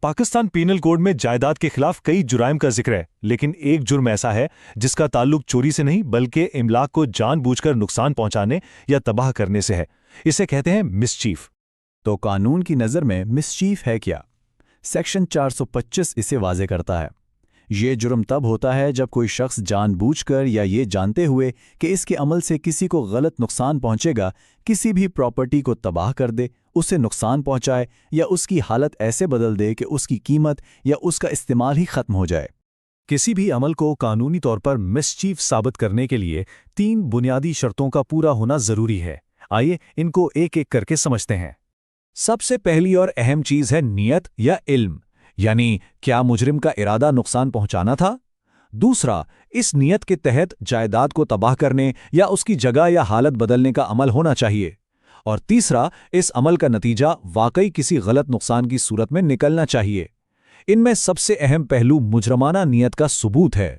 Pakistan penal code میں جائیداد کے خلاف کئی جرائم کا ذکر ہے، لیکن ایک جرم ایسا ہے جس کا تعلق چوری سے نہیں بلکہ املاک کو جان بوجھ کر نقصان پہنچانے یا تباہ کرنے سے ہے۔ اسے کہتے ہیں مسچیف۔ تو قانون کی نظر میں مسچیف ہے کیا؟ سیکشن 425 اسے واضح کرتا ہے۔ یہ جرم تب ہوتا ہے جب کوئی شخص جان بوجھ کر یا یہ جانتے ہوئے کہ اس کے عمل سے کسی کو غلط نقصان پہنچے گا، کسی بھی پراپرٹی کو تباہ کر دے، اسے نقصان پہنچائے یا اس کی حالت ایسے بدل دے کہ اس کی قیمت یا اس کا استعمال ہی ختم ہو جائے۔ کسی بھی عمل کو قانونی طور پر مسچیف ثابت کرنے کے لیے 3 بنیادی شرطوں کا پورا ہونا ضروری ہے۔ آئیے ان کو ایک ایک کر کے سمجھتے ہیں۔ سب سے پہلی اور اہم چیز ہے نیت یا علم، یعنی کیا مجرم کا ارادہ نقصان پہنچانا تھا؟ دوسرا، اس نیت کے تحت جائیداد کو تباہ کرنے یا اس کی جگہ یا حالت بدلنے کا عمل ہونا چاہیے۔ اور تیسرا، اس عمل کا نتیجہ واقعی کسی غلط نقصان کی صورت میں نکلنا چاہیے۔ ان میں سب سے اہم پہلو مجرمانہ نیت کا ثبوت ہے۔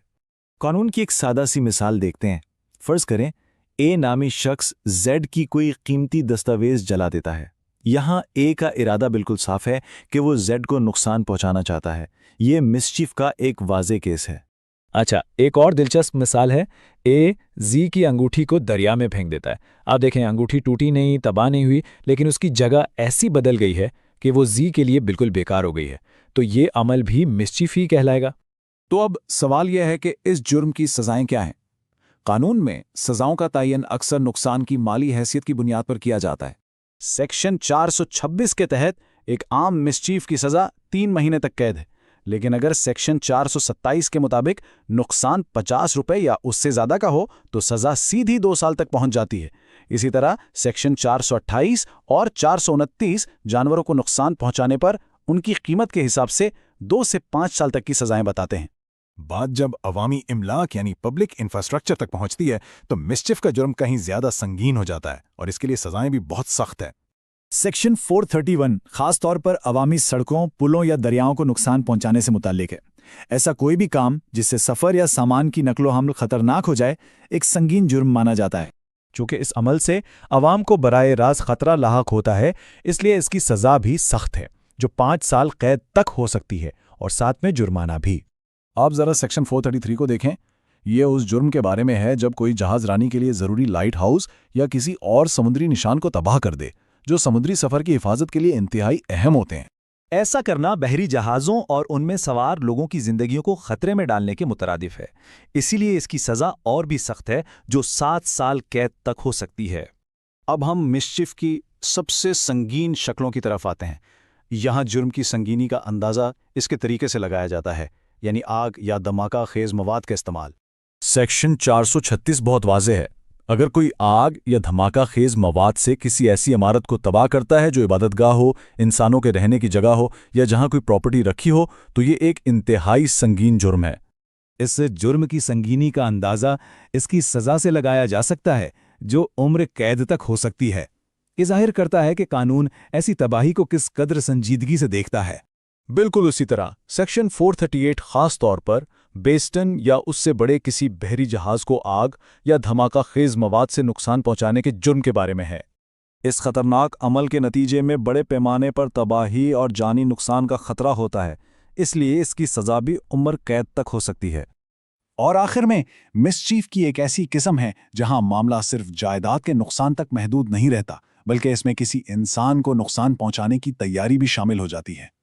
قانون کی ایک سادہ سی مثال دیکھتے ہیں۔ فرض کریں اے نامی شخص زیڈ کی کوئی قیمتی دستاویز جلا دیتا ہے۔ یہاں اے کا ارادہ بالکل صاف ہے کہ وہ زیڈ کو نقصان پہنچانا چاہتا ہے۔ یہ مسچیف کا ایک واضح کیس ہے۔ اچھا، ایک اور دلچسپ مثال ہے۔ اے زی کی انگوٹھی کو دریا میں پھینک دیتا ہے۔ آپ دیکھیں، انگوٹھی ٹوٹی نہیں، تباہ نہیں ہوئی، لیکن اس کی جگہ ایسی بدل گئی ہے کہ وہ زی کے لیے بالکل بیکار ہو گئی ہے۔ تو یہ عمل بھی مسچیف ہی کہلائے گا۔ تو اب سوال یہ ہے کہ اس جرم کی سزائیں کیا ہیں؟ قانون میں سزاؤں کا تعین اکثر نقصان کی مالی حیثیت کی بنیاد پر کیا جاتا ہے۔ سیکشن 426 کے تحت ایک عام مسچیف کی سزا 3 مہینے تک قید ہے، لیکن اگر سیکشن 427 کے مطابق نقصان 50 روپے یا اس سے زیادہ کا ہو تو سزا سیدھی 2 سال تک پہنچ جاتی ہے۔ اسی طرح سیکشن 428 اور 429 جانوروں کو نقصان پہنچانے پر ان کی قیمت کے حساب سے 2 سے 5 سال تک کی سزائیں بتاتے ہیں۔ بات جب عوامی املاک یعنی پبلک انفراسٹرکچر تک پہنچتی ہے تو مسچیف کا جرم کہیں زیادہ سنگین ہو جاتا ہے اور اس کے لیے سزائیں بھی بہت سخت ہیں۔ سیکشن 431 خاص طور پر عوامی سڑکوں، پلوں یا دریاؤں کو نقصان پہنچانے سے متعلق ہے۔ ایسا کوئی بھی کام جس سے سفر یا سامان کی نقل و حمل خطرناک ہو جائے ایک سنگین جرم مانا جاتا ہے۔ چونکہ اس عمل سے عوام کو براہ راست خطرہ لاحق ہوتا ہے، اس لیے اس کی سزا بھی سخت ہے، جو 5 سال قید تک ہو سکتی ہے اور ساتھ میں جرمانہ بھی۔ آپ ذرا سیکشن 433 کو دیکھیں۔ یہ اس جرم کے بارے میں ہے جب کوئی جہاز رانی کے لیے ضروری لائٹ ہاؤس یا کسی اور سمندری نشان کو تباہ کر دے، جو سمندری سفر کی حفاظت کے لیے انتہائی اہم ہوتے ہیں۔ ایسا کرنا بحری جہازوں اور ان میں سوار لوگوں کی زندگیوں کو خطرے میں ڈالنے کے مترادف ہے۔ اسی لیے اس کی سزا اور بھی سخت ہے، جو 7 سال قید تک ہو سکتی ہے۔ اب ہم مسچیف کی سب سے سنگین شکلوں کی طرف آتے ہیں۔ یہاں جرم کی سنگینی کا اندازہ اس کے طریقے سے لگایا جاتا ہے، یعنی آگ یا دھماکہ خیز مواد کا استعمال۔ سیکشن 436 بہت واضح ہے۔ اگر کوئی آگ یا دھماکہ خیز مواد سے کسی ایسی عمارت کو تباہ کرتا ہے جو عبادت گاہ ہو، انسانوں کے رہنے کی جگہ ہو یا جہاں کوئی پراپرٹی رکھی ہو، تو یہ ایک انتہائی سنگین جرم ہے۔ اس جرم کی سنگینی کا اندازہ اس کی سزا سے لگایا جا سکتا ہے، جو عمر قید تک ہو سکتی ہے۔ یہ ظاہر کرتا ہے کہ قانون ایسی تباہی کو کس قدر سنجیدگی سے دیکھتا ہے۔ بالکل اسی طرح سیکشن 438 خاص طور پر بیسٹن یا اس سے بڑے کسی بحری جہاز کو آگ یا دھماکہ خیز مواد سے نقصان پہنچانے کے جرم کے بارے میں ہے۔ اس خطرناک عمل کے نتیجے میں بڑے پیمانے پر تباہی اور جانی نقصان کا خطرہ ہوتا ہے، اس لیے اس کی سزا بھی عمر قید تک ہو سکتی ہے۔ اور آخر میں مسچیف کی ایک ایسی قسم ہے جہاں معاملہ صرف جائیداد کے نقصان تک محدود نہیں رہتا، بلکہ اس میں کسی انسان کو نقصان پہنچانے کی تیاری بھی شامل ہو جاتی ہے۔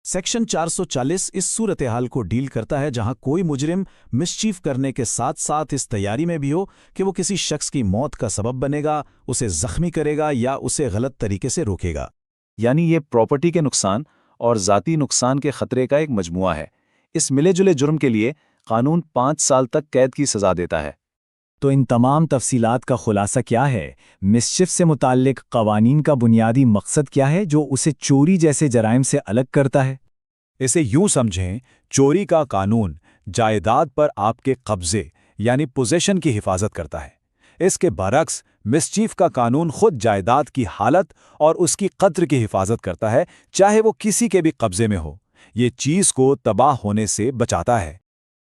سیکشن 440 اس صورتحال کو ڈیل کرتا ہے جہاں کوئی مجرم مسچیف کرنے کے ساتھ ساتھ اس تیاری میں بھی ہو کہ وہ کسی شخص کی موت کا سبب بنے گا، اسے زخمی کرے گا یا اسے غلط طریقے سے روکے گا۔ یعنی یہ پراپرٹی کے نقصان اور ذاتی نقصان کے خطرے کا ایک مجموعہ ہے۔ اس ملے جلے جرم کے لیے قانون 5 سال تک قید کی سزا دیتا ہے۔ تو ان تمام تفصیلات کا خلاصہ کیا ہے؟ مسچیف سے متعلق قوانین کا بنیادی مقصد کیا ہے جو اسے چوری جیسے جرائم سے الگ کرتا ہے؟ اسے یوں سمجھیں، چوری کا قانون جائیداد پر آپ کے قبضے یعنی پوزیشن کی حفاظت کرتا ہے۔ اس کے برعکس مسچیف کا قانون خود جائیداد کی حالت اور اس کی قدر کی حفاظت کرتا ہے، چاہے وہ کسی کے بھی قبضے میں ہو۔ یہ چیز کو تباہ ہونے سے بچاتا ہے۔